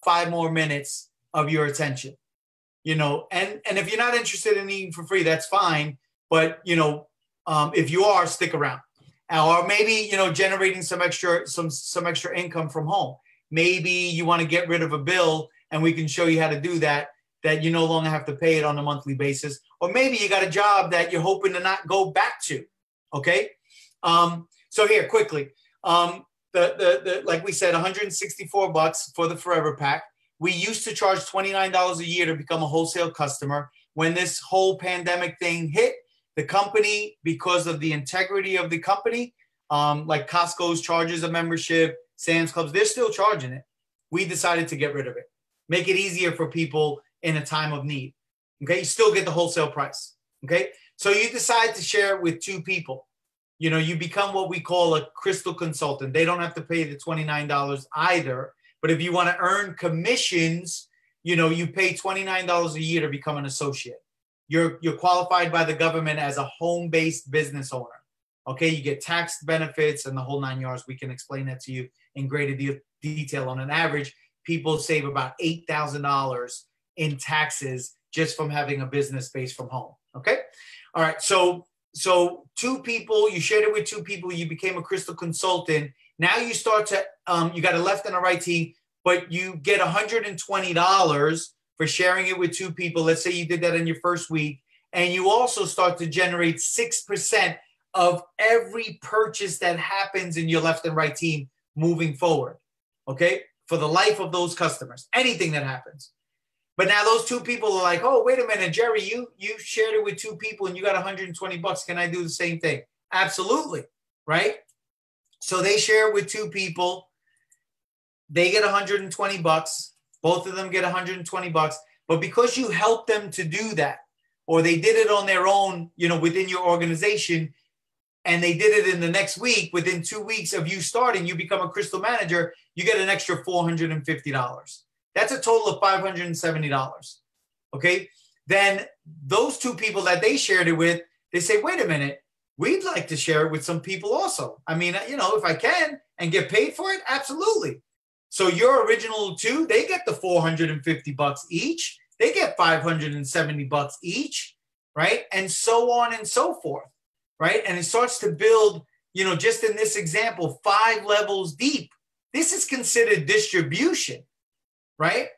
5 more minutes of your attention, and if you're not interested in eating for free, that's fine. But, if you are, stick around. Or maybe, generating some extra income from home. Maybe you want to get rid of a bill and we can show you how to do that you no longer have to pay it on a monthly basis. Or maybe you got a job that you're hoping to not go back to. Okay. So here quickly, like we said, $164 for the Forever Pack. We used to charge $29 a year to become a wholesale customer. When this whole pandemic thing hit, the company, because of the integrity of the company, like Costco's charges a membership, Sam's Clubs, they're still charging it. We decided to get rid of it. Make it easier for people in a time of need. Okay, you still get the wholesale price. Okay, so you decide to share it with 2 people. You become what we call a crystal consultant. They don't have to pay the $29 either. But if you want to earn commissions, you pay $29 a year to become an associate. You're qualified by the government as a home-based business owner. Okay, you get tax benefits and the whole 9 yards. We can explain that to you in greater detail. On an average, people save about $8,000 in taxes just from having a business based from home. Okay, all right. So 2 people, you shared it with 2 people. You became a crystal consultant. Now you start to you got a left and a right team, but you get $120 for sharing it with 2 people. Let's say you did that in your first week. And you also start to generate 6% of every purchase that happens in your left and right team moving forward. Okay. For the life of those customers, anything that happens. But now those 2 people are like, oh, wait a minute, Jerry, you shared it with 2 people and you got $120. Can I do the same thing? Absolutely. Right. So they share it with 2 people. They get $120. Both of them get $120. But because you helped them to do that, or they did it on their own, within your organization, and they did it in the next week, within 2 weeks of you starting, you become a crystal manager, you get an extra $450. That's a total of $570. Okay. Then those 2 people that they shared it with, they say, wait a minute, we'd like to share it with some people also. I mean, if I can and get paid for it, absolutely. So your original 2, they get the $450 each. They get $570 each, right? And so on and so forth, right? And it starts to build, just in this example, 5 levels deep. This is considered distribution, right?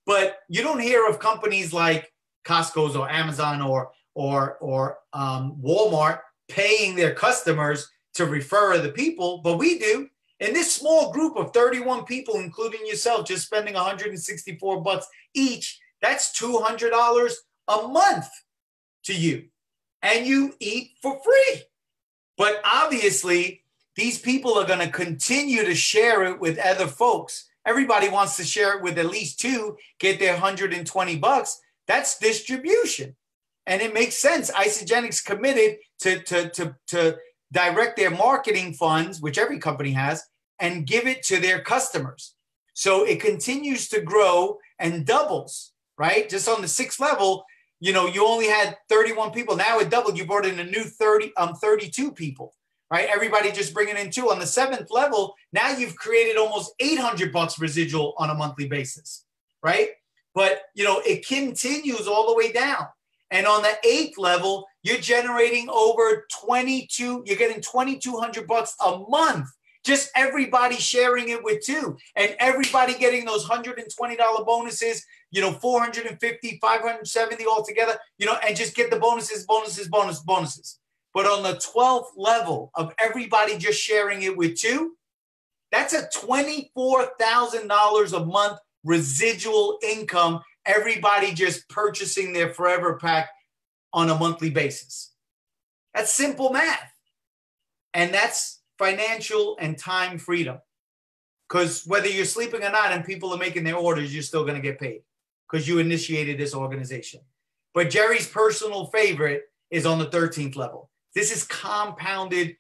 But you don't hear of companies like Costco's or Amazon or Walmart paying their customers to refer the people, but we do. In this small group of 31 people, including yourself, just spending $164 each, that's $200 a month to you. And you eat for free. But obviously, these people are going to continue to share it with other folks. Everybody wants to share it with at least 2, get their $120. That's distribution. And it makes sense. Isagenix committed to direct their marketing funds, which every company has, and give it to their customers. So it continues to grow and doubles, right? Just on the 6th level, you only had 31 people. Now it doubled. You brought in a new 32 people, right? Everybody just bringing in 2. On the 7th level, now you've created almost $800 residual on a monthly basis, right? But, it continues all the way down. And on the 8th level, you're generating over you're getting $2,200 a month. Just everybody sharing it with 2, and everybody getting those $120 bonuses, 450, 570 altogether, and just get the bonuses. But on the 12th level of everybody just sharing it with 2, that's a $24,000 a month residual income. Everybody just purchasing their Forever Pack on a monthly basis. That's simple math. And that's financial and time freedom. Because whether you're sleeping or not and people are making their orders, you're still going to get paid because you initiated this organization. But Jerry's personal favorite is on the 13th level. This is compounded.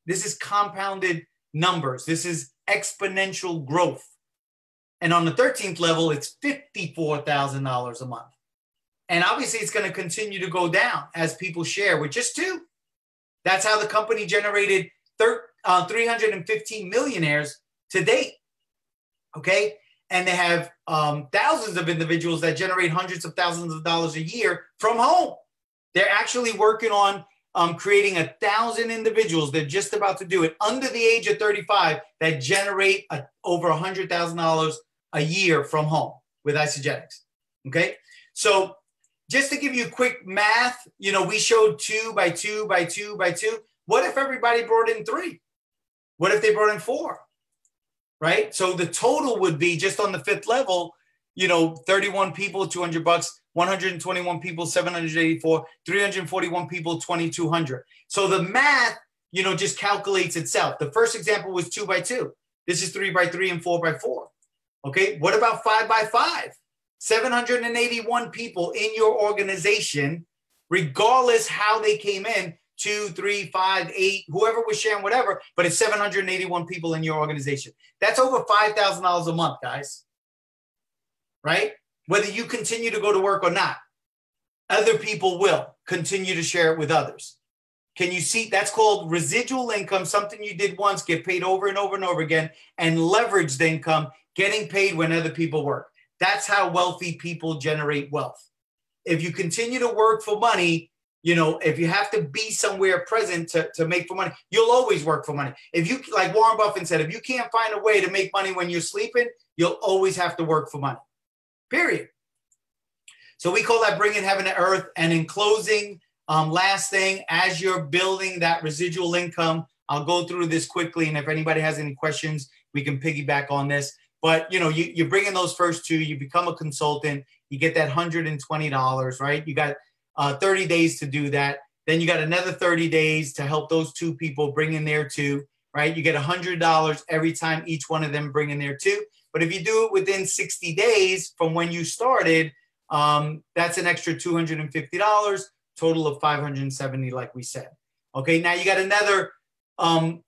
This is compounded numbers. This is exponential growth. And on the 13th level, it's $54,000 a month. And obviously, it's going to continue to go down as people share with just 2. That's how the company generated 315 millionaires to date. Okay. And they have thousands of individuals that generate hundreds of thousands of dollars a year from home. They're actually working on creating 1,000 individuals. They're just about to do it under the age of 35 that generate over $100,000 a year from home with Isagenix. Okay. So just to give you quick math, we showed 2 by 2 by 2 by 2. What if everybody brought in 3? What if they brought in 4? Right? So the total would be just on the 5th level, 31 people, $200, 121 people, 784, 341 people, 2,200. So the math, just calculates itself. The first example was 2 by 2. This is 3 by 3 and 4 by 4. Okay. What about 5 by 5? 781 people in your organization, regardless how they came in, 2, 3, 5, 8, whoever was sharing whatever, but it's 781 people in your organization. That's over $5,000 a month, guys. Right? Whether you continue to go to work or not, other people will continue to share it with others. Can you see? That's called residual income, something you did once, get paid over and over and over again, and leveraged income, getting paid when other people work. That's how wealthy people generate wealth. If you continue to work for money, if you have to be somewhere present to make for money, you'll always work for money. If you, like Warren Buffett said, if you can't find a way to make money when you're sleeping, you'll always have to work for money, period. So we call that bringing heaven to earth. And in closing, last thing, as you're building that residual income, I'll go through this quickly. And if anybody has any questions, we can piggyback on this. But, you bring in those first 2, you become a consultant, you get that $120, right? You got 30 days to do that. Then you got another 30 days to help those 2 people bring in their 2, right? You get $100 every time each one of them bring in their 2. But if you do it within 60 days from when you started, that's an extra $250, total of $570, like we said. Okay, now you got another,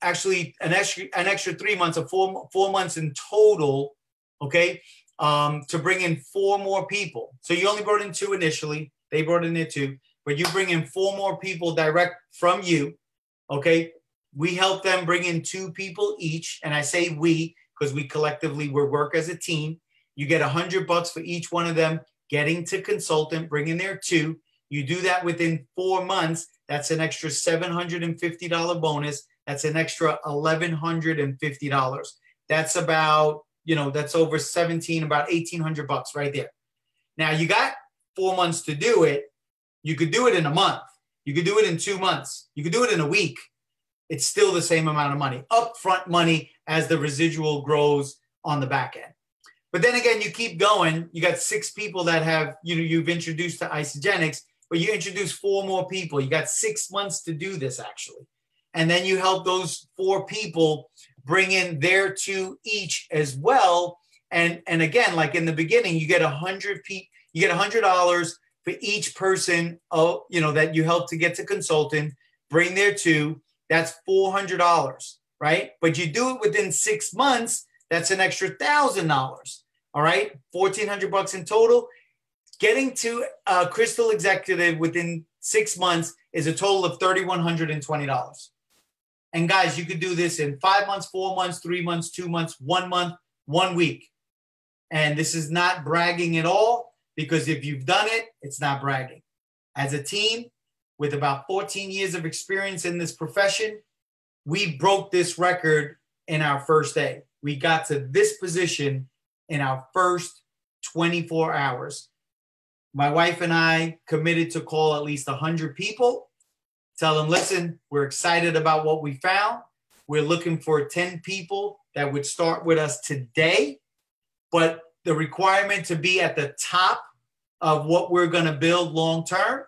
actually an extra 3 months, of 4 months in total, okay, to bring in 4 more people. So you only brought in 2 initially. They brought in their 2, but you bring in 4 more people direct from you, okay? We help them bring in 2 people each, and I say we because we collectively work as a team. You get $100 for each one of them getting to consultant, bringing their 2. You do that within 4 months. That's an extra $750 bonus. That's an extra $1,150. That's about, that's over about $1,800 right there. Now you got 4 months to do it. You could do it in a month. You could do it in 2 months. You could do it in a week. It's still the same amount of money, upfront money, as the residual grows on the back end. But then again, you keep going. You got 6 people that have, you've introduced to Isagenix, but you introduce 4 more people. You got 6 months to do this actually. And then you help those 4 people bring in their 2 each as well. And again, like in the beginning, you get $100 for each person, that you help to get to consultant, bring their 2. That's $400, right? But you do it within 6 months. That's an extra $1,000. All right, $1,400 in total. Getting to a Crystal Executive within 6 months is a total of $3,120. And guys, you could do this in 5 months, 4 months, 3 months, 2 months, 1 month, 1 week. And this is not bragging at all, because if you've done it, it's not bragging. As a team with about 14 years of experience in this profession, we broke this record in our first day. We got to this position in our first 24 hours. My wife and I committed to call at least 100 people, tell them, listen, we're excited about what we found. We're looking for 10 people that would start with us today. But the requirement to be at the top of what we're going to build long term,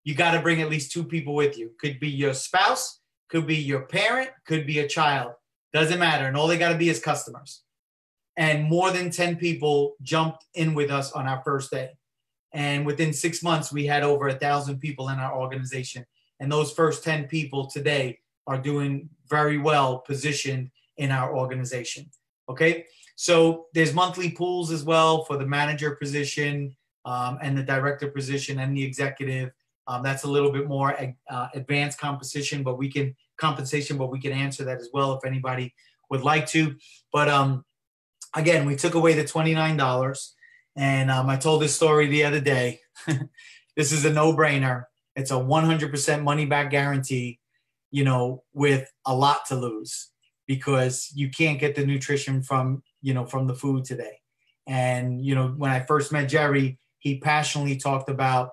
you got to bring at least 2 people with you. Could be your spouse, could be your parent, could be a child. Doesn't matter. And all they got to be is customers. And more than 10 people jumped in with us on our first day. And within 6 months, we had over 1,000 people in our organization. And those first 10 people today are doing very well positioned in our organization. Okay. So there's monthly pools as well for the manager position and the director position and the executive. That's a little bit more advanced compensation, but we can answer that as well if anybody would like to. But again, we took away the $29. And I told this story the other day. This is a no-brainer. It's a 100% money back guarantee, you know, with a lot to lose, because you can't get the nutrition from, you know, from the food today. And, you know, when I first met Jerry, he passionately talked about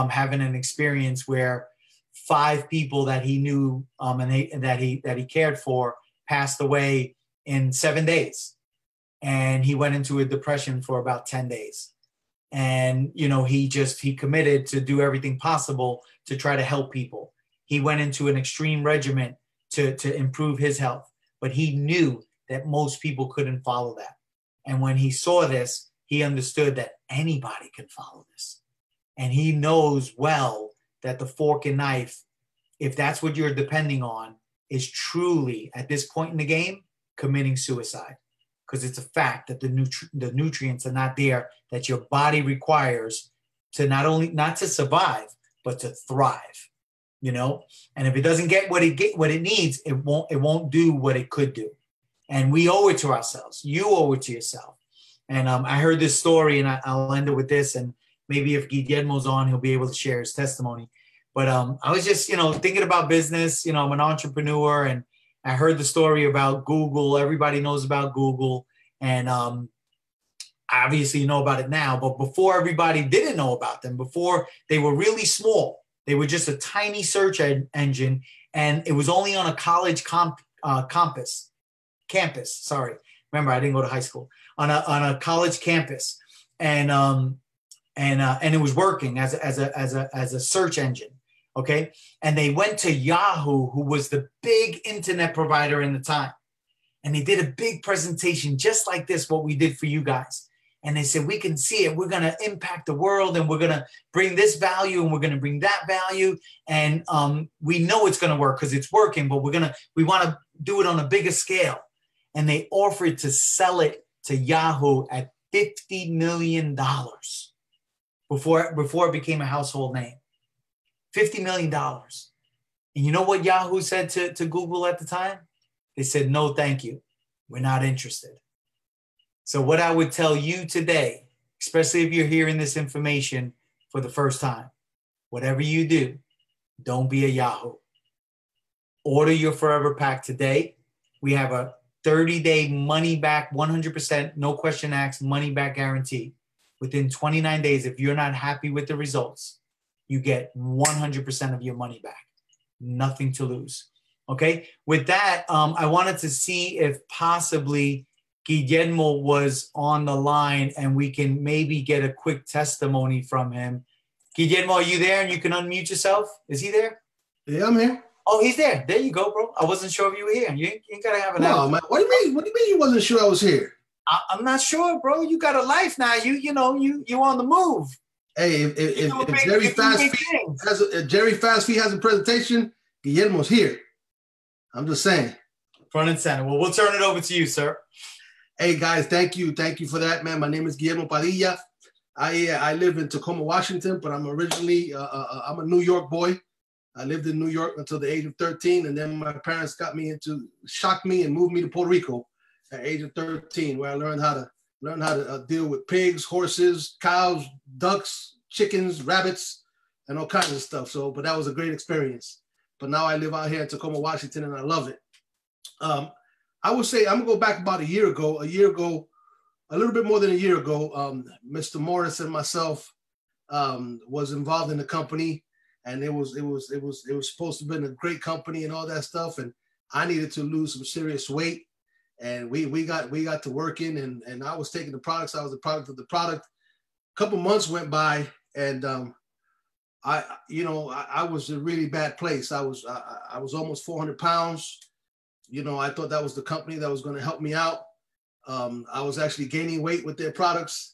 having an experience where 5 people that he knew and that he cared for passed away in 7 days. And he went into a depression for about 10 days. And, you know, he committed to do everything possible to try to help people. He went into an extreme regimen to improve his health, but he knew that most people couldn't follow that. And when he saw this, he understood that anybody can follow this. And he knows well that the fork and knife, if that's what you're depending on, is truly, at this point in the game, committing suicide. Because it's a fact that the nutrients are not there that your body requires to not to survive, but to thrive, you know? And if it doesn't get what it needs, it won't do what it could do. And we owe it to ourselves. You owe it to yourself. And I heard this story, and I'll end it with this, and maybe if Guillermo's on, he'll be able to share his testimony. But I was just, you know, thinking about business. You know, I'm an entrepreneur, and I heard the story about Google. Everybody knows about Google. And obviously you know about it now. But before, everybody didn't know about them. Before, they were really small. They were just a tiny search engine. And it was only on a college campus. Sorry. Remember, I didn't go to high school. On a college campus. And it was working as a search engine. Okay. And they went to Yahoo, who was the big internet provider in the time. And they did a big presentation just like this, what we did for you guys. And they said, we can see it. We're going to impact the world, and we're going to bring this value, and we're going to bring that value. And we know it's going to work because it's working, but we want to do it on a bigger scale. And they offered to sell it to Yahoo at $50 million before it became a household name. $50 million. And you know what Yahoo said to Google at the time? They said, no, thank you. We're not interested. So what I would tell you today, especially if you're hearing this information for the first time, whatever you do, don't be a Yahoo. Order your Forever Pack today. We have a 30-day money back, 100%, no question asked, money back guarantee. Within 29 days, if you're not happy with the results, you get 100% of your money back. Nothing to lose. Okay. With that, I wanted to see if possibly Guillermo was on the line and we can maybe get a quick testimony from him. Guillermo, are you there and you can unmute yourself? Is he there? Yeah, I'm here. Oh, he's there. There you go, bro. I wasn't sure if you were here. You ain't got to have an No, man. What do you mean? What do you mean you wasn't sure I was here? I'm not sure, bro. You got a life now. You on the move. Hey, if Jerry Fast Feet has a presentation, Guillermo's here. I'm just saying. Front and center. Well, we'll turn it over to you, sir. Hey, guys, thank you. Thank you for that, man. My name is Guillermo Padilla. I live in Tacoma, Washington, but I'm originally, I'm a New York boy. I lived in New York until the age of 13, and then my parents shocked me and moved me to Puerto Rico at the age of 13, where I learned how to deal with pigs, horses, cows, ducks, chickens, rabbits, and all kinds of stuff. But that was a great experience. But now I live out here in Tacoma, Washington, and I love it. I would say I'm gonna go back about a year ago, a little bit more than a year ago. Mr. Morris and myself was involved in the company, and it was supposed to have been a great company and all that stuff. And I needed to lose some serious weight, and we got to working, and I was taking the products. I was the product of the product. A couple months went by, and I was in a really bad place. I was almost 400 pounds. I thought that was the company that was going to help me out. I was actually gaining weight with their products,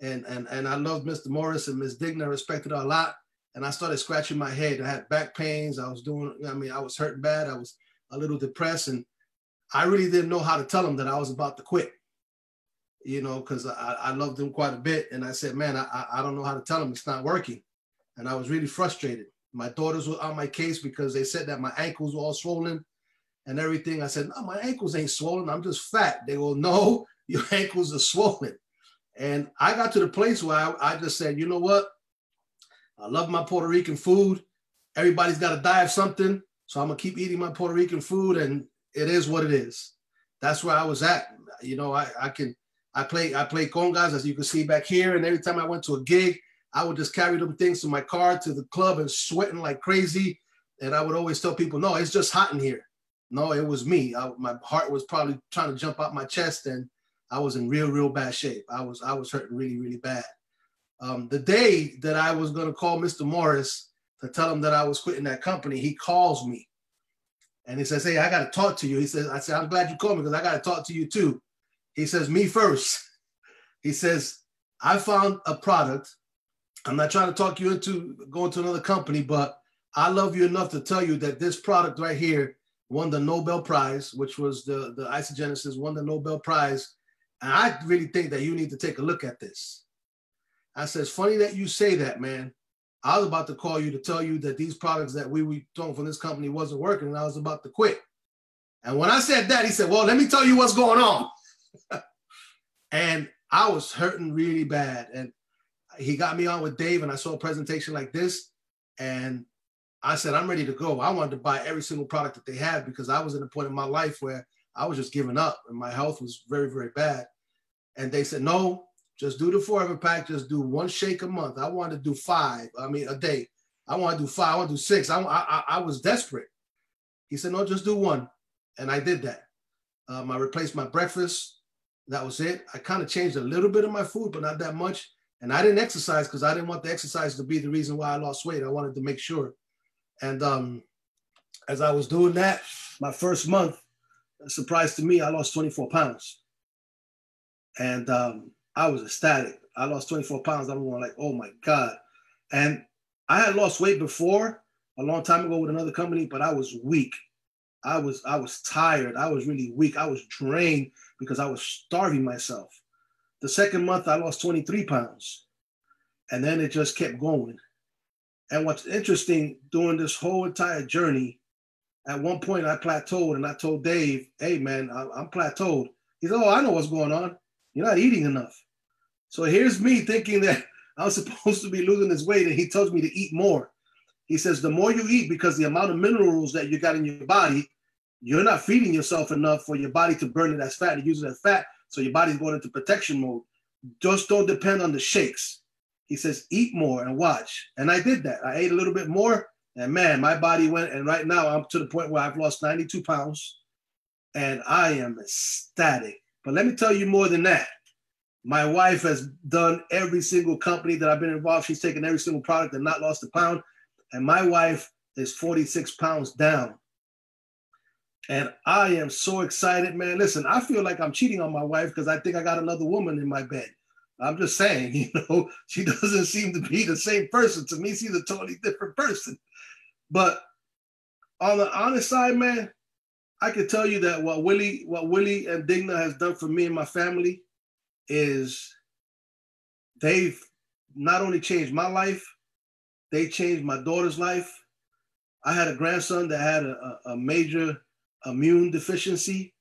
and I loved Mr. Morris and Ms. Digna. I respected her a lot. And I started scratching my head. I had back pains. I was hurting bad. I was a little depressed, and I really didn't know how to tell them that I was about to quit, because I loved them quite a bit. And I said, man, I don't know how to tell them it's not working. And I was really frustrated. My daughters were on my case because they said that my ankles were all swollen and everything. I said, no, my ankles ain't swollen. I'm just fat. They go, no, your ankles are swollen. And I got to the place where I just said, you know what? I love my Puerto Rican food. Everybody's got to die of something. So I'm going to keep eating my Puerto Rican food, and it is what it is. That's where I was at. You know, I play congas, as you can see back here. And every time I went to a gig, I would just carry them things to my car to the club and sweating like crazy. And I would always tell people, no, it's just hot in here. No, it was me. My heart was probably trying to jump out my chest, and I was in real bad shape. I was hurting really bad. The day that I was going to call Mr. Morris to tell him that I was quitting that company, he calls me and he says, hey, I got to talk to you. I said, I'm glad you called me because I got to talk to you too. He says, me first. He says, I found a product. I'm not trying to talk you into going to another company, but I love you enough to tell you that this product right here won the Nobel Prize, which was the Isogenesis, won the Nobel Prize. And I really think that you need to take a look at this. I said, it's funny that you say that, man. I was about to call you to tell you that these products that we were doing from this company wasn't working, and I was about to quit. And when I said that, he said, well, let me tell you what's going on. And I was hurting really bad. And he got me on with Dave, and I saw a presentation like this. And I said, I'm ready to go. I wanted to buy every single product that they had because I was at a point in my life where I was just giving up and my health was very bad. And they said, no, just do the Forever Pack. Just do one shake a month. I wanted to do a day. I want to do 5. I want to do 6. I was desperate. He said, no, just do one. And I did that. I replaced my breakfast. That was it. I kind of changed a little bit of my food, but not that much. And I didn't exercise because I didn't want the exercise to be the reason why I lost weight. I wanted to make sure. And as I was doing that, my first month, a surprise to me, I lost 24 pounds. And I was ecstatic. I lost 24 pounds. I'm going like, oh my God. And I had lost weight before a long time ago with another company, but I was weak. I was tired. I was really weak. I was drained because I was starving myself. The second month, I lost 23 pounds. And then it just kept going. And what's interesting, during this whole entire journey, at one point I plateaued, and I told Dave, hey man, I'm plateaued. He said, oh, I know what's going on. You're not eating enough. So here's me thinking that I was supposed to be losing this weight, and he tells me to eat more. He says, the more you eat, because the amount of minerals that you got in your body, you're not feeding yourself enough for your body to burn it as fat, to use it as fat. So your body's going into protection mode. Just don't depend on the shakes. He says, eat more and watch. And I did that. I ate a little bit more, and man, my body went, and right now I'm to the point where I've lost 92 pounds, and I am ecstatic. But let me tell you more than that. My wife has done every single company that I've been involved. She's taken every single product and not lost a pound. And my wife is 46 pounds down. And I am so excited, man. Listen, I feel like I'm cheating on my wife because I think I got another woman in my bed. I'm just saying, she doesn't seem to be the same person. To me, she's a totally different person. But on the honest side, man, I can tell you that what Willie and Digna has done for me and my family is they've not only changed my life, they changed my daughter's life. I had a grandson that had a major immune deficiency,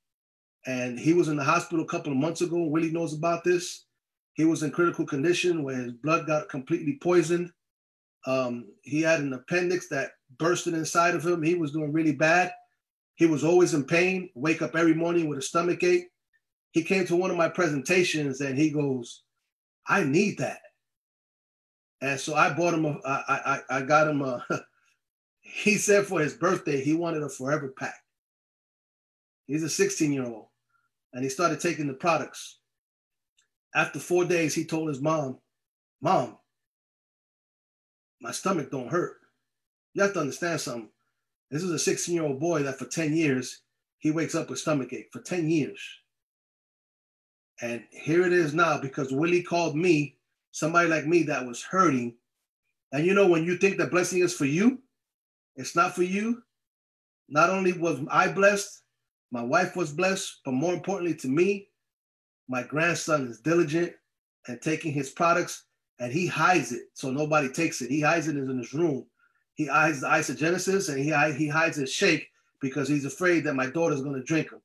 and he was in the hospital a couple of months ago. Willie knows about this. He was in critical condition where his blood got completely poisoned. He had an appendix that bursted inside of him. He was doing really bad. He was always in pain, wake up every morning with a stomach ache. He came to one of my presentations and he goes, I need that. And so I bought him, I got him he said for his birthday, he wanted a Forever Pack. He's a 16-year-old, and he started taking the products. After 4 days, he told his mom, Mom, my stomach don't hurt. You have to understand something. This is a 16-year-old boy that for 10 years, he wakes up with stomach ache for 10 years. And here it is now because Willie called me, somebody like me that was hurting. And when you think the blessing is for you, it's not for you. Not only was I blessed, my wife was blessed, but more importantly to me, my grandson is diligent and taking his products, and he hides it so nobody takes it. He hides it in his room. He hides the Isogenesis, and he hides his shake because he's afraid that my daughter's going to drink them.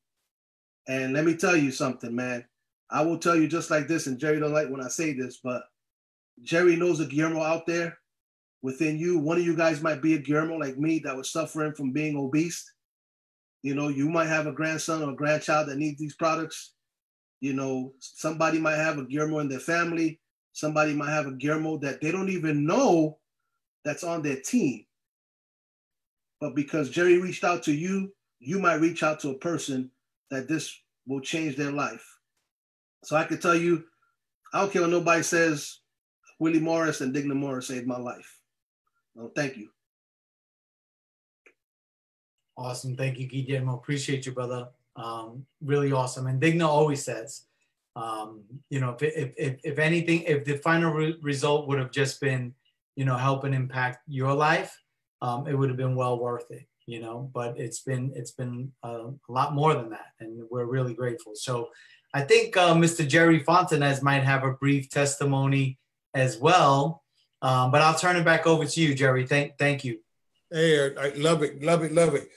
And let me tell you something, man. I will tell you just like this, and Jerry don't like when I say this, but Jerry knows a Guillermo out there within you. One of you guys might be a Guillermo like me that was suffering from being obese. You know, you might have a grandson or a grandchild that needs these products. You know, somebody might have a Guillermo in their family. Somebody might have a Guillermo that they don't even know that's on their team. But because Jerry reached out to you, you might reach out to a person that this will change their life. So I can tell you, I don't care what nobody says, Willie Morris and Digna Morris saved my life. Well, thank you. Awesome. Thank you, Guillermo. Appreciate you, brother. Really awesome. And Digna always says, you know, if anything, if the final result would have just been, you know, help and impact your life, it would have been well worth it, you know, but it's been a lot more than that. And we're really grateful. So I think Mr. Jerry Fontanez might have a brief testimony as well. But I'll turn it back over to you, Jerry. Thank you. Hey, I love it, love it, love it.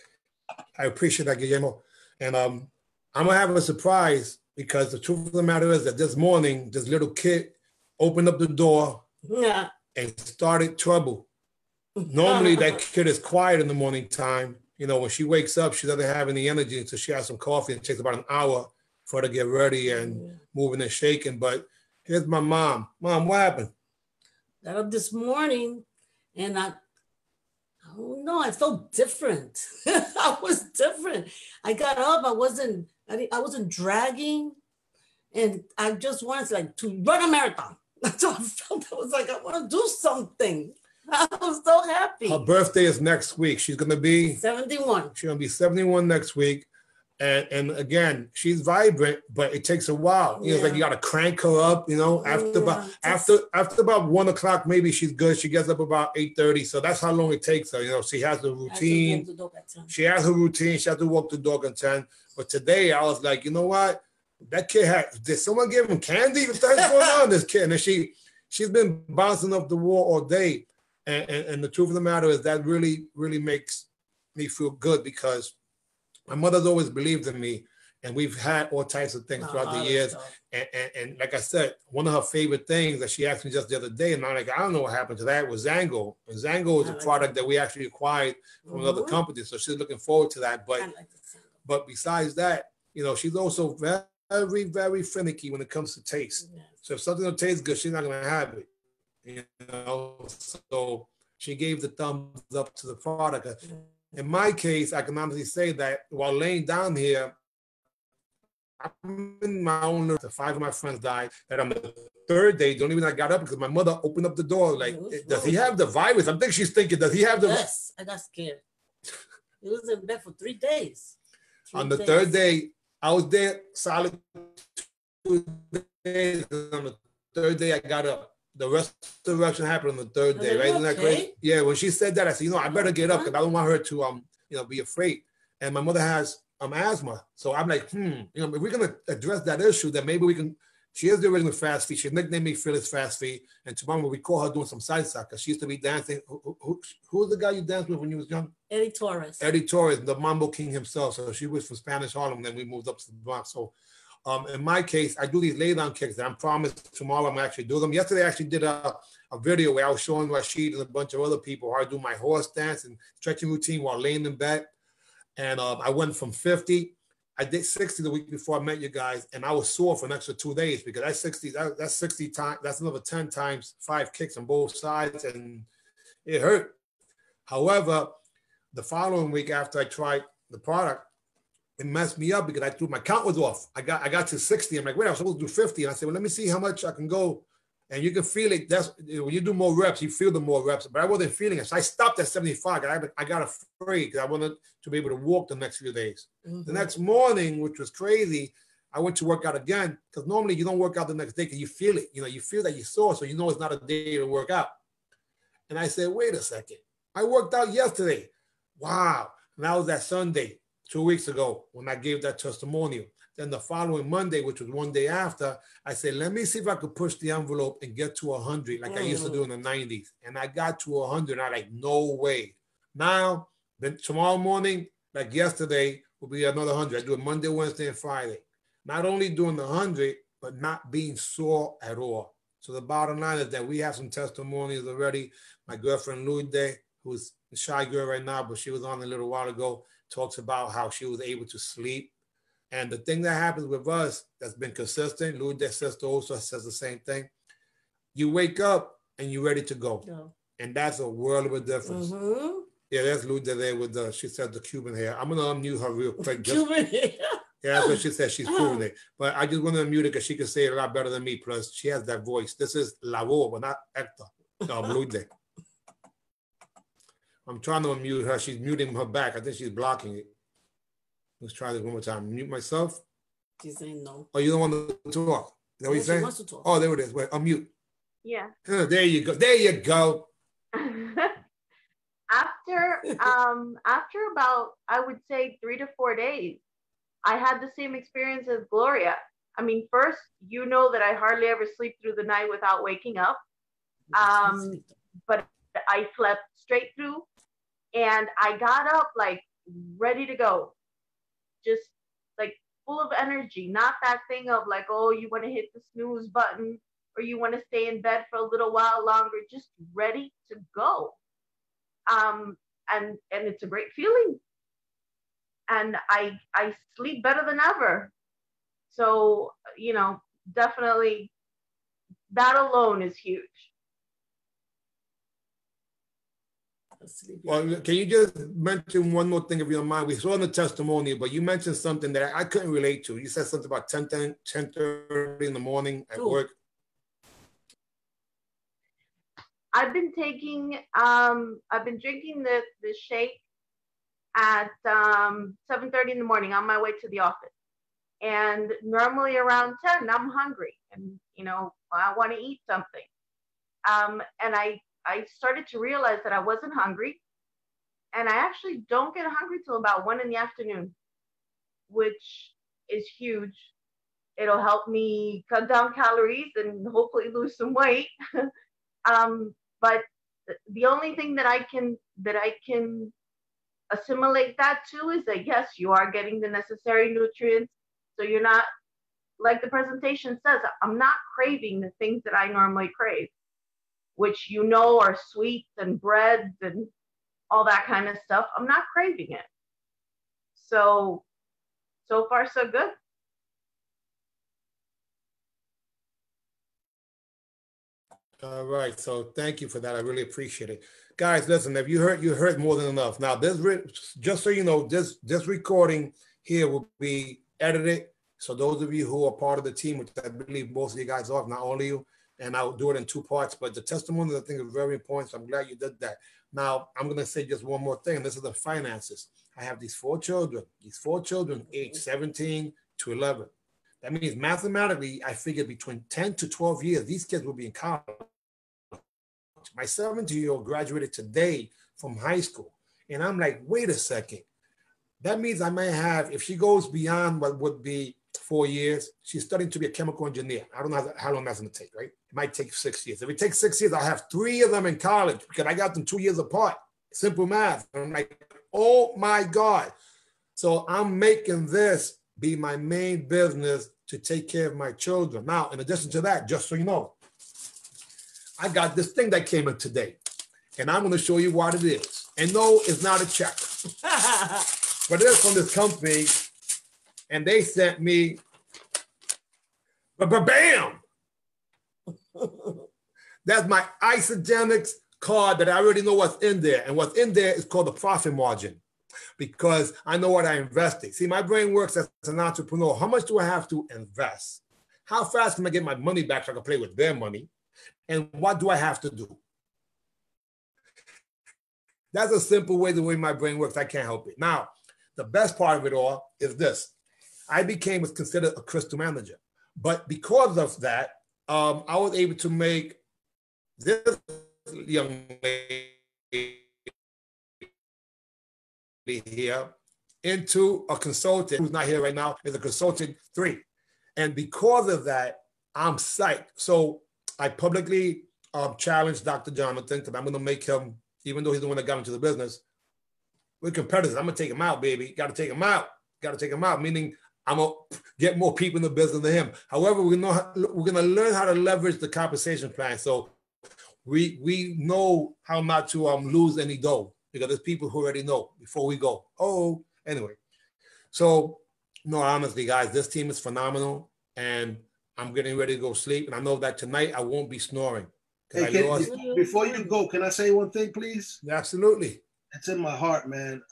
I appreciate that, Guillermo. And I'm going to have a surprise because the truth of the matter is that this morning, this little kid opened up the door and started trouble. Normally, that kid is quiet in the morning time. You know, when she wakes up, she doesn't have any energy, so she has some coffee. It takes about an hour for her to get ready and moving and shaking. But here's my mom. Mom, what happened? Got up this morning and I don't know, I felt different. I was different. I got up, I wasn't dragging, and I just wanted to run a marathon. That's what I felt. I was like, I want to do something. I was so happy. Her birthday is next week. She's going to be 71. She's going to be 71 next week. And again, she's vibrant, but it takes a while. You know, it's like you got to crank her up, you know, after about 1 o'clock, maybe she's good. She gets up about 8:30. So that's how long it takes her. You know, she has the routine. She has her routine. She has to walk the dog at 10. But today I was like, you know what? That kid did someone give him candy? What's going on, this kid? And she's been bouncing off the wall all day. And the truth of the matter is that really, really makes me feel good because my mother's always believed in me, and we've had all types of things throughout the years. And like I said, one of her favorite things that she asked me just the other day, and I'm like, I don't know what happened to that, was Zango. And Zango is a product that we actually acquired from another company, so she's looking forward to that. But besides that, you know, she's also very, very finicky when it comes to taste. So if something don't taste good, she's not going to have it. You know, so she gave the thumbs up to the product. In my case, I can honestly say that while laying down here, I'm in my own nerve. 5 of my friends died. That on the 3rd day, the only reason I got up because my mother opened up the door. Like, does he have the virus? I think she's thinking, does he have the? Yes, I got scared. He was in bed for 3 days. On the 3rd day, I was there solid 2 days. On the 3rd day, I got up. The restoration happened on the 3rd day, right? Isn't that crazy? Yeah, when she said that, I said, you know, I better get up because I don't want her to, you know, be afraid. And my mother has asthma. So I'm like, you know, if we're going to address that issue, then maybe we can, she is the original Fast Feet. She nicknamed me Phyllis Fast Feet. And tomorrow we call her doing some salsa because she used to be dancing. Who's the guy you danced with when you was young? Eddie Torres. Eddie Torres, the Mambo King himself. So she was from Spanish Harlem. Then we moved up to the Bronx. So in my case, I do these lay down kicks that I'm promised tomorrow I'm actually do them. Yesterday I actually did a video where I was showing Rashid and a bunch of other people how I do my horse dance and stretching routine while laying in bed. And I went from 50. I did 60 the week before I met you guys, and I was sore for an extra 2 days because that's 60 times, that's another 10 times 5 kicks on both sides, and it hurt. However, the following week after I tried the product, it messed me up because I threw my count was off. I got to 60. I'm like, wait, I was supposed to do 50. And I said, well, let me see how much I can go. And you can feel it. That's when you do more reps, you feel the more reps. But I wasn't feeling it. So I stopped at 75. I got afraid because I wanted to be able to walk the next few days. Mm-hmm. The next morning, which was crazy, I went to work out again because normally you don't work out the next day because you feel it. You know, you feel that you're sore, so you know it's not a day to work out. And I said, wait a second. I worked out yesterday. Wow. And that was that Sunday. 2 weeks ago when I gave that testimonial. Then the following Monday, which was 1 day after, I said, let me see if I could push the envelope and get to 100 like I used to do in the 90s. And I got to 100. And I'm like, no way. Now, then tomorrow morning, like yesterday, will be another 100. I do it Monday, Wednesday, and Friday. Not only doing the 100, but not being sore at all. So the bottom line is that we have some testimonials already. My girlfriend Lude, who's a shy girl right now, but she was on a little while ago, talks about how she was able to sleep. And the thing that happens with us that's been consistent, Lude's sister also says the same thing. You wake up and you're ready to go. Yeah. And that's a world of a difference. Mm-hmm. Yeah, that's Lude there with she said the Cuban hair. I'm going to unmute her real quick. Cuban hair. Yeah, that's what she said. She's Cuban hair. But I just want to unmute her because she can say it a lot better than me. Plus, she has that voice. This is La Voz, but not Hector. Lude. I'm trying to unmute her. She's muting her back. I think she's blocking it. Let's try this one more time. Mute myself. She's saying no. Oh, you don't want to talk? Is that what you're saying? She wants to talk. Oh, there it is. Wait, unmute. Yeah. There you go. There you go. After about, I would say 3 to 4 days, I had the same experience as Gloria. I mean, first, you know that I hardly ever sleep through the night without waking up. But I slept straight through and I got up like ready to go. Just like full of energy, not that thing of like, oh, you want to hit the snooze button or you want to stay in bed for a little while longer, just ready to go. And it's a great feeling. And I sleep better than ever. So, you know, definitely that alone is huge. Well, can you just mention one more thing if you don't mind? We saw in the testimony, but you mentioned something that I couldn't relate to. You said something about 10:30 in the morning at work. I've been drinking the shake at 7:30 in the morning on my way to the office. And normally around 10, I'm hungry and, you know, I want to eat something. And I started to realize that I wasn't hungry. And I actually don't get hungry till about 1 in the afternoon, which is huge. It'll help me cut down calories and hopefully lose some weight. But the only thing that I can assimilate that to is that, yes, you are getting the necessary nutrients. So you're not, like the presentation says, I'm not craving the things that I normally crave, which you know are sweets and breads and all that kind of stuff. I'm not craving it. So far, so good. All right, so thank you for that. I really appreciate it. Guys, listen, if you heard more than enough. Now, just so you know, this recording here will be edited. So those of you who are part of the team, which I believe most of you guys are, not only you, and I'll do it in 2 parts, but the testimony I think is very important, so I'm glad you did that. Now, I'm going to say just one more thing. This is the finances. I have these 4 children, aged 17 to 11. That means mathematically, I figured between 10 to 12 years, these kids will be in college. My 17-year-old graduated today from high school. And I'm like, wait a second. That means I may have, if she goes beyond what would be 4 years, she's studying to be a chemical engineer. I don't know how long that's going to take, right? It might take 6 years. If it takes 6 years, I'll have 3 of them in college because I got them 2 years apart. Simple math. I'm like, oh my God. So I'm making this be my main business to take care of my children. Now, in addition to that, just so you know, I got this thing that came in today, and I'm going to show you what it is. And no, it's not a check, but it is from this company, and they sent me, bam! That's my Isogenics card that I already know what's in there, and what's in there is called the profit margin, because I know what I invested. See, my brain works as an entrepreneur. How much do I have to invest? How fast can I get my money back so I can play with their money? And what do I have to do? That's a simple way, the way my brain works. I can't help it. Now, the best part of it all is this. I became what's considered a crystal manager. But because of that, I was able to make this young lady here into a consultant who's not here right now, is a consultant 3. And because of that, I'm psyched. So I publicly challenged Dr. Jonathan, because I'm going to make him, even though he's the one that got into the business, we're competitors. I'm going to take him out, baby. Got to take him out. Got to take him out, meaning I'm gonna get more people in the business than him. However, we're gonna learn how to leverage the compensation plan. So we know how not to lose any dough, because there's people who already know before we go. Oh, anyway. So no, honestly, guys, this team is phenomenal, and I'm getting ready to go sleep. And I know that tonight I won't be snoring. Hey, before you go, can I say one thing, please? Absolutely. It's in my heart, man.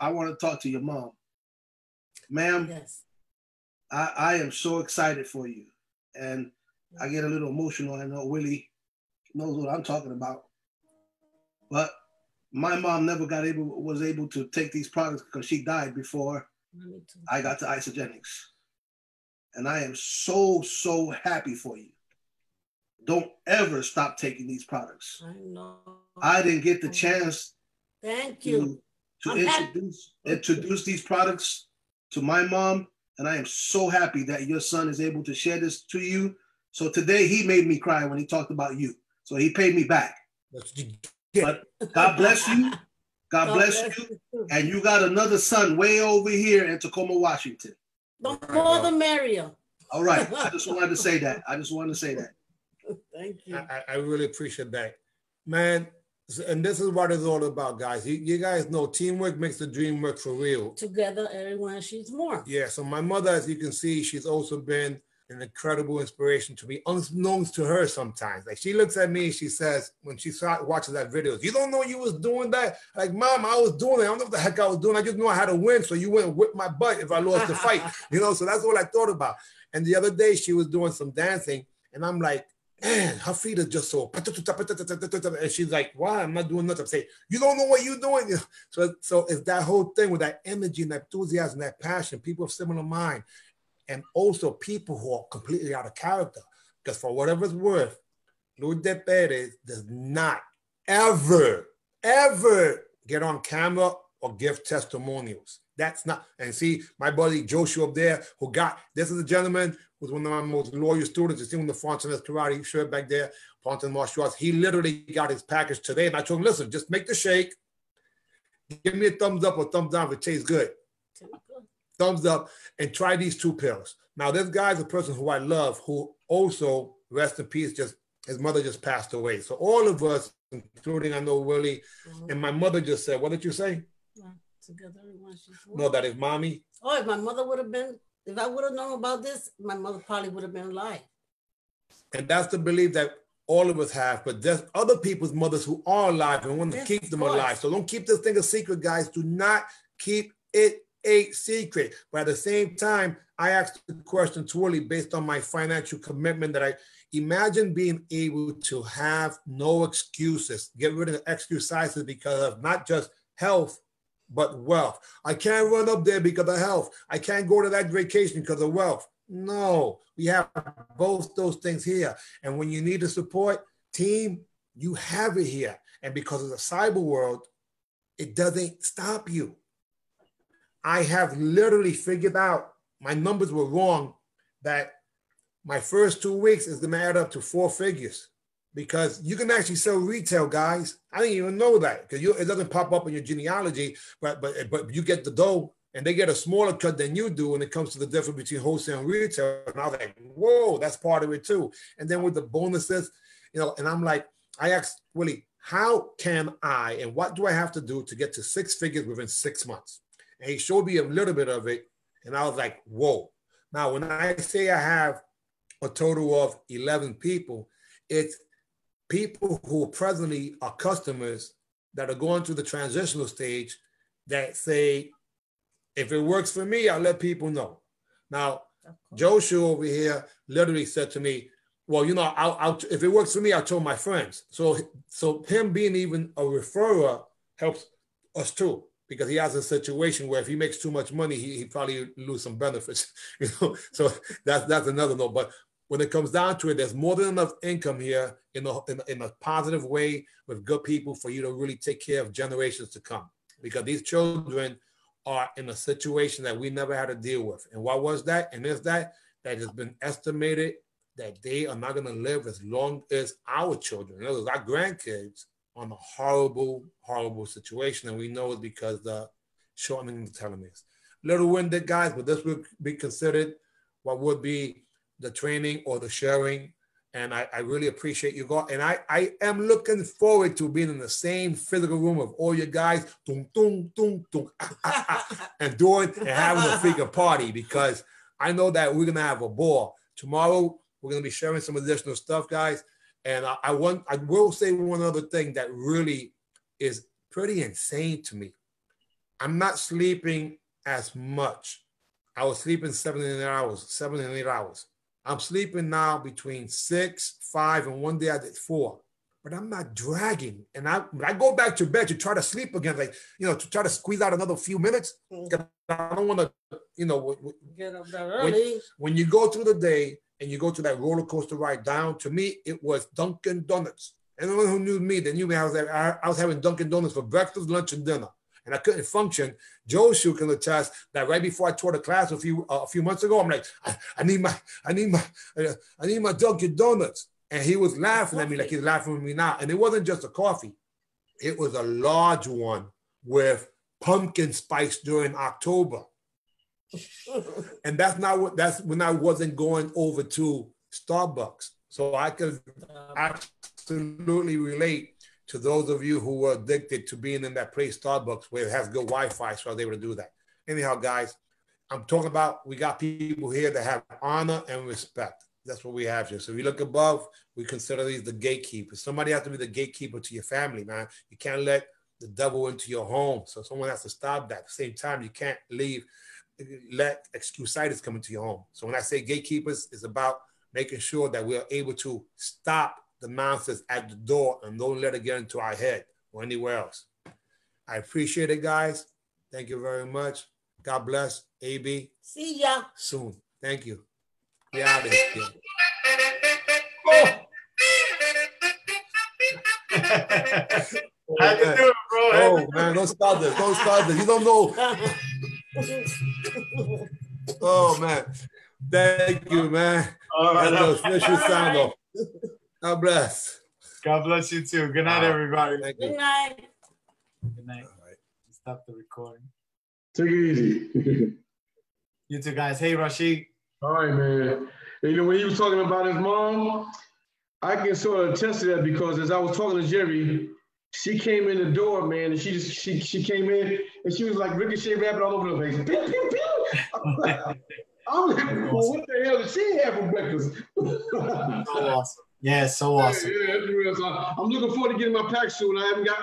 I want to talk to your mom. Ma'am, Yes. I am so excited for you. And I get a little emotional. I know Willie knows what I'm talking about. But my mom never was able to take these products because she died before I got to Isogenics. And I am so, so happy for you. Don't ever stop taking these products. I know. I didn't get the chance Thank you. to introduce these products to my mom. And I am so happy that your son is able to share this to you. So today he made me cry when he talked about you. So he paid me back. But God bless you. God bless you. And you got another son way over here in Tacoma, Washington. The more the merrier. All right. I just wanted to say that. Thank you. I really appreciate that. Man, and this is what it's all about, guys. You guys know teamwork makes the dream work for real. Together, everyone achieves more. Yeah, so my mother, as you can see, she's also been an incredible inspiration to me, unknowns to her sometimes. Like, she looks at me, she says, when she watches that video, you don't know you was doing that? Like, Mom, I was doing it. I don't know what the heck I was doing. I just knew I had to win, so you went and whipped my butt if I lost the fight. So that's all I thought about. And the other day, she was doing some dancing, and I'm like, man, her feet are just so, and she's like, why? I'm not doing nothing. I'm saying, you don't know what you're doing. So it's that whole thing with that energy and that enthusiasm, that passion, people of similar mind, and also people who are completely out of character. Because for whatever it's worth, Lourdes Perez does not ever get on camera or give testimonials. That's not, and see, my buddy Joshua up there, this is a gentleman who's one of my most loyal students. You see him in the Fontaines Karate shirt back there, Fontaine Martial Arts. He literally got his package today, and I told him, listen, just make the shake. Give me a thumbs up or thumbs down if it tastes good. Thumbs up, and try these 2 pills. Now, this guy's a person who I love, who also, rest in peace, his mother just passed away. So all of us, including I know Willie, and my mother just said, what did you say? Together, no, that is mommy. Oh, if my mother would have been, if I would have known about this, my mother probably would have been alive. And that's the belief that all of us have, but there's other people's mothers who are alive and want to keep them alive. So don't keep this thing a secret, guys. Do not keep it a secret. But at the same time, I asked the question to Willie based on my financial commitment that I imagine being able to have no excuses, get rid of the excuses because of not just health, but wealth. I can't run up there because of health. I can't go to that vacation because of wealth. No, we have both those things here. And when you need the support team, you have it here. And because of the cyber world, it doesn't stop you. I have literally figured out, my numbers were wrong, that my first 2 weeks is going to add up to 4 figures. Because you can actually sell retail, guys. I didn't even know that, because it doesn't pop up in your genealogy, but you get the dough, and they get a smaller cut than you do when it comes to the difference between wholesale and retail. And I was like, whoa, that's part of it too. And then with the bonuses, and I'm like, I asked Willie, how can I, and what do I have to do to get to 6 figures within 6 months? And he showed me a little bit of it, and I was like, whoa. Now, when I say I have a total of 11 people, it's people who presently are customers that are going through the transitional stage that say, if it works for me, I'll let people know. Now, Joshua over here literally said to me, well, I'll if it works for me, I'll tell my friends. So him being even a referrer helps us too, because he has a situation where if he makes too much money, he probably lose some benefits. So that's another note. But when it comes down to it, there's more than enough income here in a positive way with good people for you to really take care of generations to come. Because these children are in a situation that we never had to deal with. And what was that? And is that has been estimated that they are not going to live as long as our children. In other words, our grandkids are in a horrible, horrible situation. And we know it's because the shortening of the telomeres. little winded, guys, but this would be considered what would be the training or the sharing. And I really appreciate you guys. And I am looking forward to being in the same physical room of all you guys, and doing and having a freaking party, because I know that we're going to have a ball. Tomorrow, we're going to be sharing some additional stuff, guys. And I will say one other thing that really is pretty insane to me. I'm not sleeping as much. I was sleeping 7 and 8 hours. I'm sleeping now between 6, 5, and one day I did 4. But I'm not dragging. And when I go back to bed to try to sleep again, like, to try to squeeze out another few minutes. I don't want to, get up that early. When you go through the day and you go to that roller coaster ride down, to me, it was Dunkin' Donuts. Anyone who knew me, they knew me. I was having Dunkin' Donuts for breakfast, lunch, and dinner. And I couldn't function. Joe Shoe can attest that right before I taught a class a few months ago, I'm like, I need my Dunkin' Donuts. And he was laughing at me like he's laughing at me now. And it wasn't just a coffee. It was a large one with pumpkin spice during October. And that's when I wasn't going over to Starbucks. So I could absolutely relate to those of you who were addicted to being in that place, Starbucks, where it has good Wi-Fi, so I was able to do that. Anyhow, guys, I'm talking about, we got people here that have honor and respect. That's what we have here. So if you look above, we consider these the gatekeepers. Somebody has to be the gatekeeper to your family, man. You can't let the devil into your home. So someone has to stop that. At the same time, you can't let excusitis come into your home. So when I say gatekeepers, it's about making sure that we are able to stop the nonsense at the door and don't let it get into our head or anywhere else. I appreciate it, guys. Thank you very much. God bless. AB. See ya soon. Thank you. Be out of here. Oh. How you doing, bro? Oh, man, don't start this. Don't start this. You don't know. Oh, man. Thank you, man. All right. That's the official sound off. God bless. God bless you too. Good night, everybody. Thank you. Good night. Good night. All right. Stop the recording. Take it easy. You two guys. Hey, Rashid. All right, man. When he was talking about his mom, I can sort of attest to that, because as I was talking to Jerry, she came in the door, man, and she came in and she was like ricochet rabbit all over the place. Pew, pew, pew. I'm like, well, what the hell did she have for breakfast? So awesome. Yeah, so awesome. Yeah, that's real. So I'm looking forward to getting my pack soon. I haven't got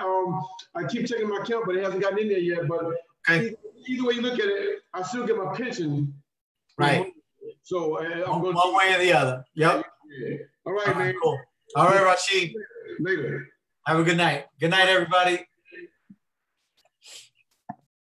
I keep checking my account, but it hasn't gotten in there yet. But either way you look at it, I still get my pension. Right. So I'm going one way or the other. Yep. Yeah. All right, man. Cool. All right, Rashid. Later. Have a good night. Good night, everybody.